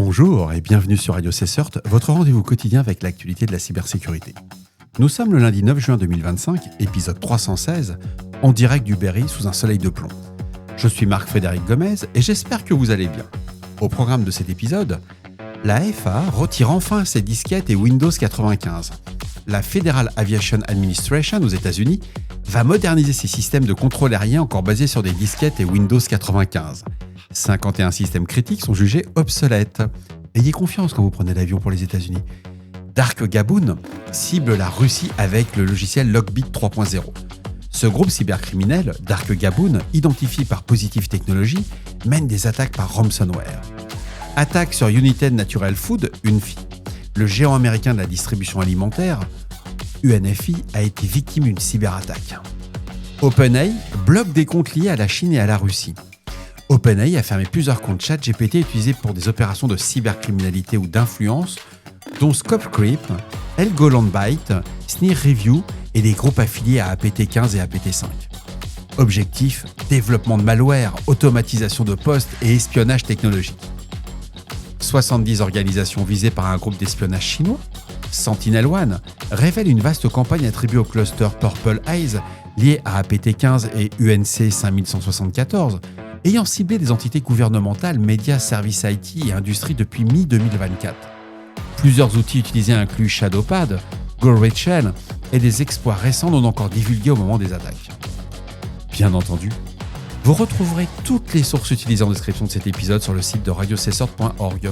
Bonjour et bienvenue sur Radio CSERT, votre rendez-vous quotidien avec l'actualité de la cybersécurité. Nous sommes le lundi 9 juin 2025, épisode 316, en direct du Berry sous un soleil de plomb. Je suis Marc-Frédéric Gomez et j'espère que vous allez bien. Au programme de cet épisode, la FAA retire enfin ses disquettes et Windows 95. La Federal Aviation Administration aux États-Unis va moderniser ses systèmes de contrôle aérien encore basés sur des disquettes et Windows 95. 51 systèmes critiques sont jugés obsolètes. Ayez confiance quand vous prenez l'avion pour les États-Unis. Dark Gaboon cible la Russie avec le logiciel Lockbit 3.0. Ce groupe cybercriminel, Dark Gaboon, identifié par Positive Technology, mène des attaques par ransomware. Attaque sur United Natural Food, UNFI. Le géant américain de la distribution alimentaire, UNFI, a été victime d'une cyberattaque. OpenAI bloque des comptes liés à la Chine et à la Russie. OpenAI a fermé plusieurs comptes ChatGPT utilisés pour des opérations de cybercriminalité ou d'influence, dont ScopeCreep, Helgoland-Byte, Sneer Review et des groupes affiliés à APT15 et APT5. Objectif, développement de malware, automatisation de postes et espionnage technologique. 70 organisations visées par un groupe d'espionnage chinois, SentinelOne, révèle une vaste campagne attribuée au cluster Purple Eyes lié à APT15 et UNC 5174, ayant ciblé des entités gouvernementales, médias, services IT et industries depuis mi-2024. Plusieurs outils utilisés incluent Shadowpad, GoRaidShell et des exploits récents non encore divulgués au moment des attaques. Bien entendu, vous retrouverez toutes les sources utilisées en description de cet épisode sur le site de radiocessort.org.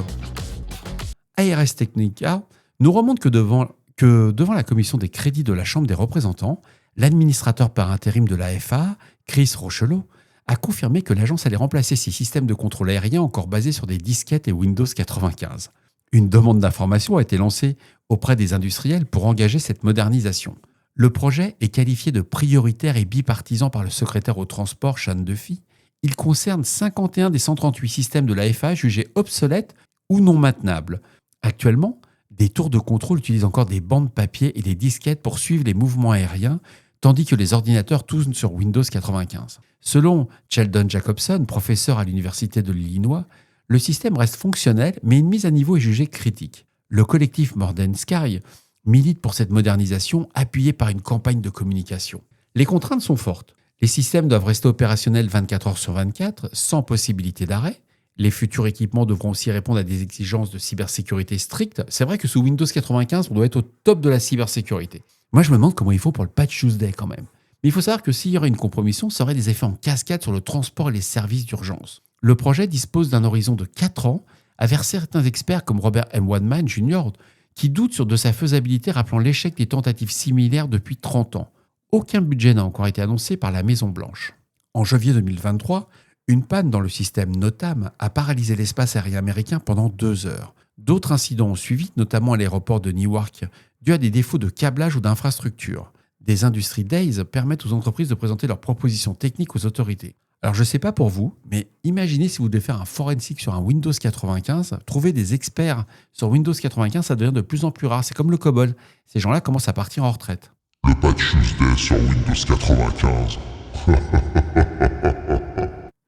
ARS Technica nous remonte que devant la commission des crédits de la Chambre des représentants, l'administrateur par intérim de la FAA, Chris Rochelot, a confirmé que l'agence allait remplacer ses systèmes de contrôle aérien encore basés sur des disquettes et Windows 95. Une demande d'information a été lancée auprès des industriels pour engager cette modernisation. Le projet est qualifié de prioritaire et bipartisan par le secrétaire au transport, Sean Duffy. Il concerne 51 des 138 systèmes de la FAA jugés obsolètes ou non maintenables. Actuellement, des tours de contrôle utilisent encore des bandes papier et des disquettes pour suivre les mouvements aériens, tandis que les ordinateurs tournent sur Windows 95. Selon Sheldon Jacobson, professeur à l'Université de l'Illinois, le système reste fonctionnel, mais une mise à niveau est jugée critique. Le collectif More Than Sky milite pour cette modernisation appuyée par une campagne de communication. Les contraintes sont fortes. Les systèmes doivent rester opérationnels 24 heures sur 24, sans possibilité d'arrêt. Les futurs équipements devront aussi répondre à des exigences de cybersécurité strictes. C'est vrai que sous Windows 95, on doit être au top de la cybersécurité. Moi, je me demande comment il faut pour le Patch Tuesday quand même. Mais il faut savoir que s'il y aurait une compromission, ça aurait des effets en cascade sur le transport et les services d'urgence. Le projet dispose d'un horizon de 4 ans, avec certains experts comme Robert M. Wadman Jr., qui doutent de sa faisabilité, rappelant l'échec des tentatives similaires depuis 30 ans. Aucun budget n'a encore été annoncé par la Maison-Blanche. En janvier 2023, une panne dans le système NOTAM a paralysé l'espace aérien américain pendant 2 heures. D'autres incidents ont suivi, notamment à l'aéroport de Newark, dû à des défauts de câblage ou d'infrastructure. Des Industry Days permettent aux entreprises de présenter leurs propositions techniques aux autorités. Alors je ne sais pas pour vous, mais imaginez si vous devez faire un forensic sur un Windows 95, trouver des experts sur Windows 95, ça devient de plus en plus rare. C'est comme le COBOL. Ces gens-là commencent à partir en retraite. Le Patch Tuesday sur Windows 95.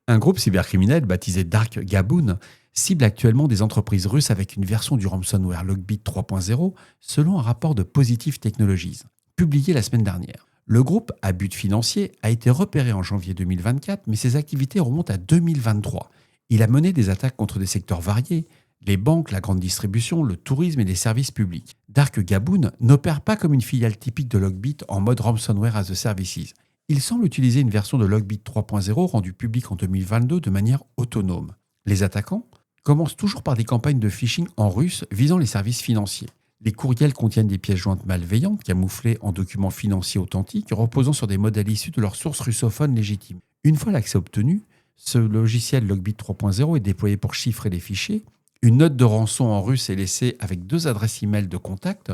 Un groupe cybercriminel baptisé Dark Gaboon cible actuellement des entreprises russes avec une version du ransomware Lockbit 3.0 selon un rapport de Positive Technologies, publié la semaine dernière. Le groupe, à but financier, a été repéré en janvier 2024, mais ses activités remontent à 2023. Il a mené des attaques contre des secteurs variés, les banques, la grande distribution, le tourisme et les services publics. Dark Gaboon n'opère pas comme une filiale typique de Lockbit en mode Ransomware as a Services. Il semble utiliser une version de Lockbit 3.0 rendue publique en 2022 de manière autonome. Les attaquants commencent toujours par des campagnes de phishing en russe visant les services financiers. Les courriels contiennent des pièces jointes malveillantes, camouflées en documents financiers authentiques, reposant sur des modèles issus de leurs sources russophones légitimes. Une fois l'accès obtenu, ce logiciel Lockbit 3.0 est déployé pour chiffrer les fichiers. Une note de rançon en russe est laissée avec 2 adresses e-mail de contact.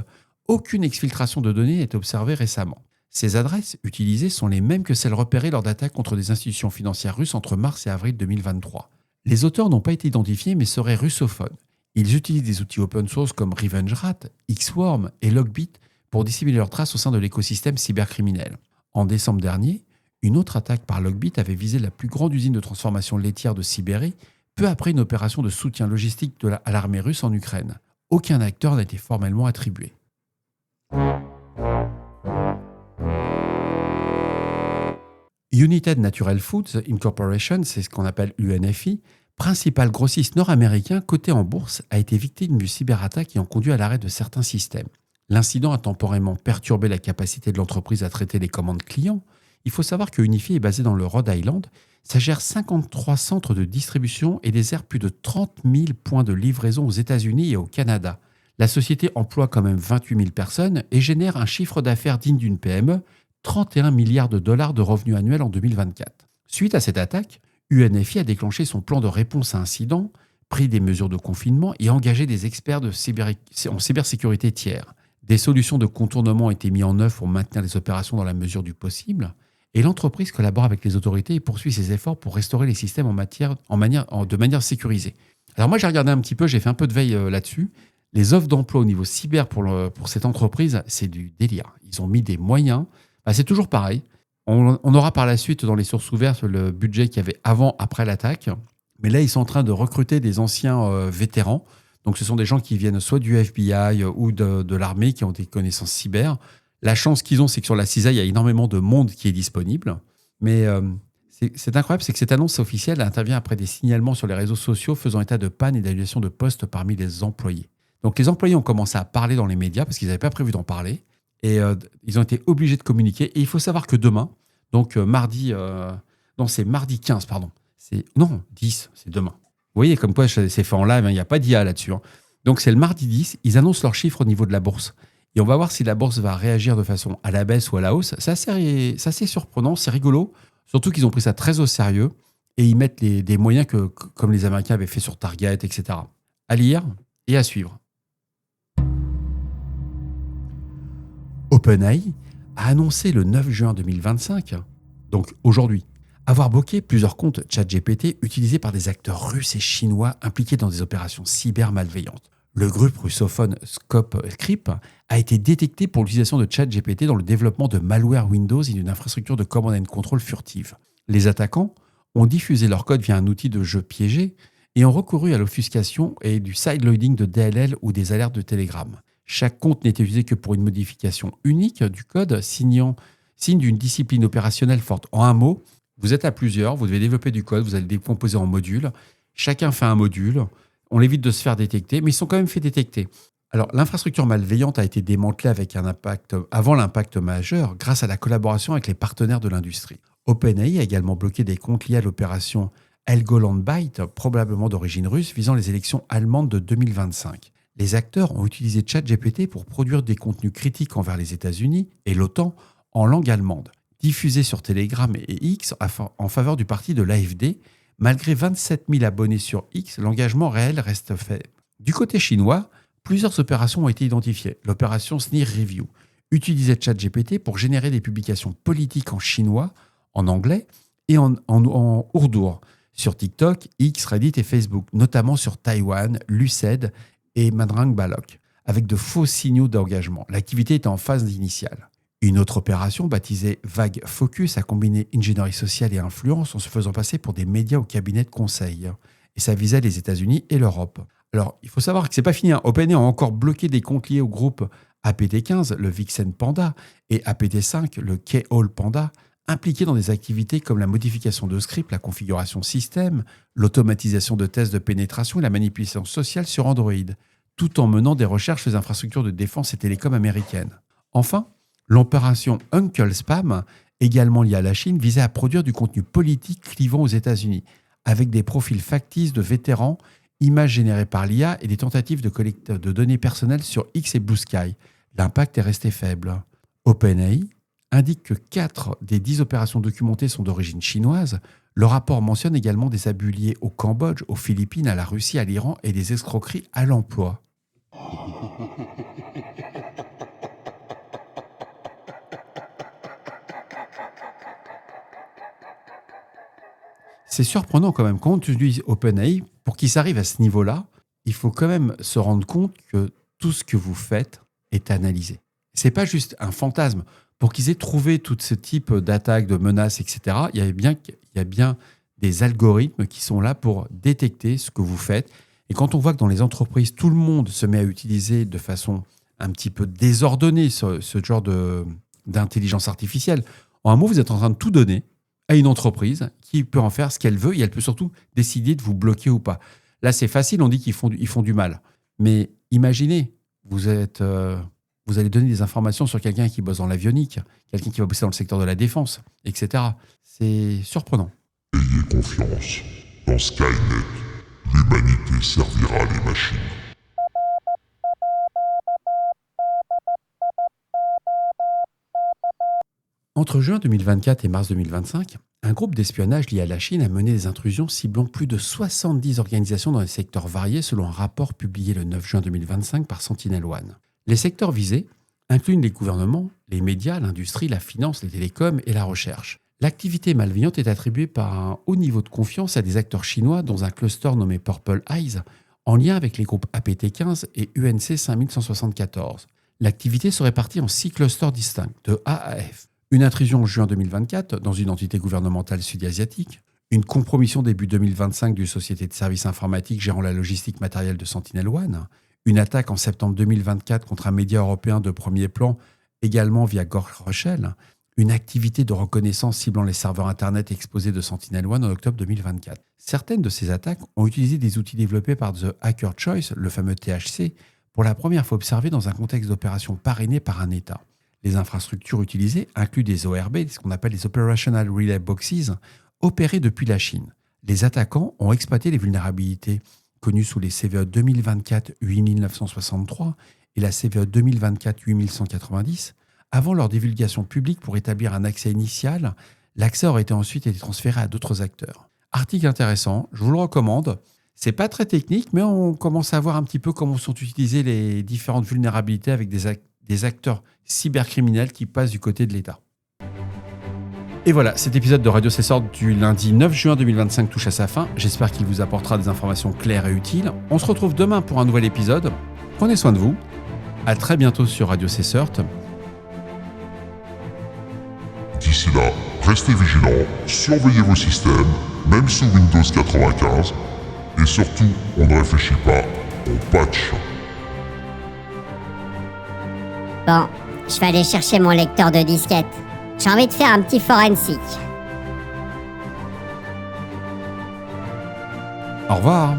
Aucune exfiltration de données n'est observée récemment. Ces adresses utilisées sont les mêmes que celles repérées lors d'attaques contre des institutions financières russes entre mars et avril 2023. Les auteurs n'ont pas été identifiés mais seraient russophones. Ils utilisent des outils open source comme RevengeRat, Xworm et Lockbit pour dissimuler leurs traces au sein de l'écosystème cybercriminel. En décembre dernier, une autre attaque par Lockbit avait visé la plus grande usine de transformation laitière de Sibérie, peu après une opération de soutien logistique à l'armée russe en Ukraine. Aucun acteur n'a été formellement attribué. United Natural Foods Incorporation, c'est ce qu'on appelle UNFI, principal grossiste nord-américain coté en bourse, a été victime d'une cyberattaque ayant conduit à l'arrêt de certains systèmes. L'incident a temporairement perturbé la capacité de l'entreprise à traiter les commandes clients. Il faut savoir que Unifi est basé dans le Rhode Island. Ça gère 53 centres de distribution et dessert plus de 30 000 points de livraison aux États-Unis et au Canada. La société emploie quand même 28 000 personnes et génère un chiffre d'affaires digne d'une PME, 31 milliards de dollars de revenus annuels en 2024. Suite à cette attaque, UNFI a déclenché son plan de réponse à incident, pris des mesures de confinement et engagé des experts en cybersécurité tiers. Des solutions de contournement ont été mises en œuvre pour maintenir les opérations dans la mesure du possible. Et l'entreprise collabore avec les autorités et poursuit ses efforts pour restaurer les systèmes de manière sécurisée. Alors moi, j'ai regardé un petit peu, j'ai fait un peu de veille là-dessus. Les offres d'emploi au niveau cyber pour cette entreprise, c'est du délire. Ils ont mis des moyens. C'est toujours pareil. On aura par la suite dans les sources ouvertes le budget qu'il y avait après l'attaque. Mais là, ils sont en train de recruter des anciens vétérans. Donc ce sont des gens qui viennent soit du FBI ou de l'armée, qui ont des connaissances cyber. La chance qu'ils ont, c'est que sur la CISA, il y a énormément de monde qui est disponible. Mais c'est incroyable, c'est que cette annonce officielle intervient après des signalements sur les réseaux sociaux faisant état de panne et d'annulation de postes parmi les employés. Donc les employés ont commencé à parler dans les médias parce qu'ils n'avaient pas prévu d'en parler. Et ils ont été obligés de communiquer. Et il faut savoir que demain, donc c'est mardi 15, pardon. 10, c'est demain. Vous voyez, comme quoi c'est fait en live, il n'y a pas d'IA là-dessus. Donc c'est le mardi 10, ils annoncent leurs chiffres au niveau de la bourse. Et on va voir si la bourse va réagir de façon à la baisse ou à la hausse. C'est assez surprenant, c'est rigolo. Surtout qu'ils ont pris ça très au sérieux et ils mettent des moyens comme les Américains avaient fait sur Target, etc. À lire et à suivre. OpenAI a annoncé le 9 juin 2025, donc aujourd'hui, avoir bloqué plusieurs comptes ChatGPT utilisés par des acteurs russes et chinois impliqués dans des opérations cyber malveillantes. Le groupe russophone Scope a été détecté pour l'utilisation de ChatGPT dans le développement de malware Windows et d'une infrastructure de command and control furtive. Les attaquants ont diffusé leur code via un outil de jeu piégé et ont recouru à l'obfuscation et du sideloading de DLL ou des alertes de Telegram. Chaque compte n'était utilisé que pour une modification unique du code, signe d'une discipline opérationnelle forte. En un mot, vous êtes à plusieurs, vous devez développer du code, vous allez le décomposer en modules. Chacun fait un module, on évite de se faire détecter, mais ils sont quand même fait détecter. Alors, l'infrastructure malveillante a été démantelée avec un impact avant l'impact majeur grâce à la collaboration avec les partenaires de l'industrie. OpenAI a également bloqué des comptes liés à l'opération Helgoland Byte, probablement d'origine russe, visant les élections allemandes de 2025. Les acteurs ont utilisé ChatGPT pour produire des contenus critiques envers les États-Unis et l'OTAN en langue allemande, diffusés sur Telegram et X en faveur du parti de l'AfD. Malgré 27 000 abonnés sur X, l'engagement réel reste faible. Du côté chinois, plusieurs opérations ont été identifiées. L'opération Sneer Review utilisait ChatGPT pour générer des publications politiques en chinois, en anglais et en ourdour sur TikTok, X, Reddit et Facebook, notamment sur Taïwan, Lucid et Madrang Balok, avec de faux signaux d'engagement. L'activité était en phase initiale. Une autre opération, baptisée Vague Focus, a combiné ingénierie sociale et influence en se faisant passer pour des médias au cabinet de conseil. Et ça visait les États-Unis et l'Europe. Alors, il faut savoir que c'est pas fini. OpenAI a encore bloqué des comptes liés au groupe APT15, le Vixen Panda, et APT5, le K-Hall Panda, impliqués dans des activités comme la modification de scripts, la configuration système, l'automatisation de tests de pénétration et la manipulation sociale sur Android, tout en menant des recherches sur les infrastructures de défense et télécom américaines. Enfin, l'opération Uncle Spam, également liée à la Chine, visait à produire du contenu politique clivant aux États-Unis, avec des profils factices de vétérans, images générées par l'IA et des tentatives de collecte de données personnelles sur X et Blue Sky. L'impact est resté faible. OpenAI indique que 4 des 10 opérations documentées sont d'origine chinoise. Le rapport mentionne également des abus liés au Cambodge, aux Philippines, à la Russie, à l'Iran et des escroqueries à l'emploi. C'est surprenant quand même. Quand on utilise OpenAI, pour qu'ils arrivent à ce niveau-là, il faut quand même se rendre compte que tout ce que vous faites est analysé. Ce n'est pas juste un fantasme. Pour qu'ils aient trouvé tout ce type d'attaques, de menaces, etc., il y a bien des algorithmes qui sont là pour détecter ce que vous faites. Et quand on voit que dans les entreprises, tout le monde se met à utiliser de façon un petit peu désordonnée ce genre d'intelligence artificielle, en un mot, vous êtes en train de tout donner à une entreprise qui peut en faire ce qu'elle veut et elle peut surtout décider de vous bloquer ou pas. Là, c'est facile, on dit qu'ils font du mal. Mais imaginez, vous allez donner des informations sur quelqu'un qui bosse dans l'avionique, quelqu'un qui va bosser dans le secteur de la défense, etc. C'est surprenant. Ayez confiance. Dans Skynet, l'humanité servira les machines. Entre juin 2024 et mars 2025, un groupe d'espionnage lié à la Chine a mené des intrusions ciblant plus de 70 organisations dans des secteurs variés selon un rapport publié le 9 juin 2025 par SentinelOne. Les secteurs visés incluent les gouvernements, les médias, l'industrie, la finance, les télécoms et la recherche. L'activité malveillante est attribuée par un haut niveau de confiance à des acteurs chinois dans un cluster nommé Purple Eyes, en lien avec les groupes APT15 et UNC 5174. L'activité se répartit en 6 clusters distincts, de A à F. Une intrusion en juin 2024 dans une entité gouvernementale sud-asiatique, une compromission début 2025 d'une société de services informatiques gérant la logistique matérielle de SentinelOne, une attaque en septembre 2024 contre un média européen de premier plan, également via Gore Rochelle, une activité de reconnaissance ciblant les serveurs Internet exposés de SentinelOne en octobre 2024. Certaines de ces attaques ont utilisé des outils développés par The Hacker Choice, le fameux THC, pour la première fois observés dans un contexte d'opération parrainé par un État. Les infrastructures utilisées incluent des ORB, ce qu'on appelle les Operational Relay Boxes, opérés depuis la Chine. Les attaquants ont exploité les vulnérabilités connues sous les CVE 2024-8963 et la CVE 2024-8190. Avant leur divulgation publique pour établir un accès initial, l'accès aurait ensuite été transféré à d'autres acteurs. Article intéressant, je vous le recommande. C'est pas très technique, mais on commence à voir un petit peu comment sont utilisées les différentes vulnérabilités avec des acteurs cybercriminels qui passent du côté de l'État. Et voilà, cet épisode de Radio Cessord du lundi 9 juin 2025 touche à sa fin. J'espère qu'il vous apportera des informations claires et utiles. On se retrouve demain pour un nouvel épisode. Prenez soin de vous. À très bientôt sur Radio Cessord. D'ici là, restez vigilants, surveillez vos systèmes, même sous Windows 95, et surtout, on ne réfléchit pas, on patch. Bon, je vais aller chercher mon lecteur de disquette. J'ai envie de faire un petit forensic. Au revoir.